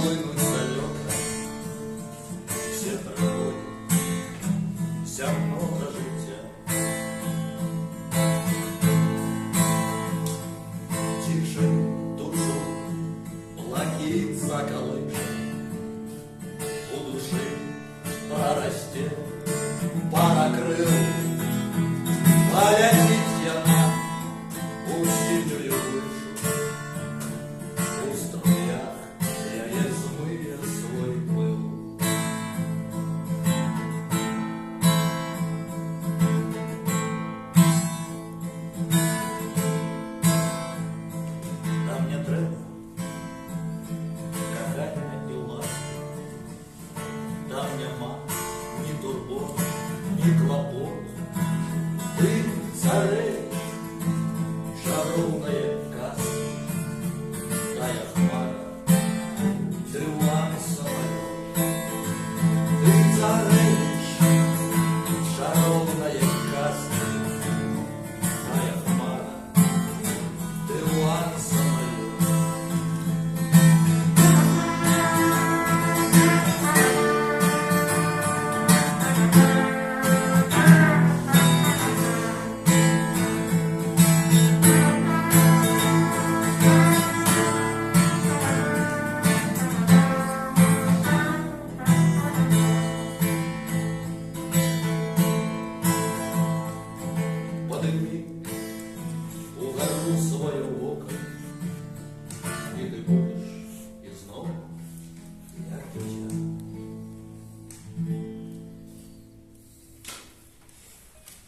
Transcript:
полынуть далеко, все проходят, вся много життя. Тише душу блакит заколышет, у души прорастет пара крыл. Полететь я на устинную вышу, у струях я измыя свой пыл. Там не треба кохання і ласки, там нема ні турбот, ні клопот. Ты царей, шаровная каска, тая хмара, ты лань самолет. Ты царей, шаровная каска, тая хмара, ты лань самолет. Подними угору свое око,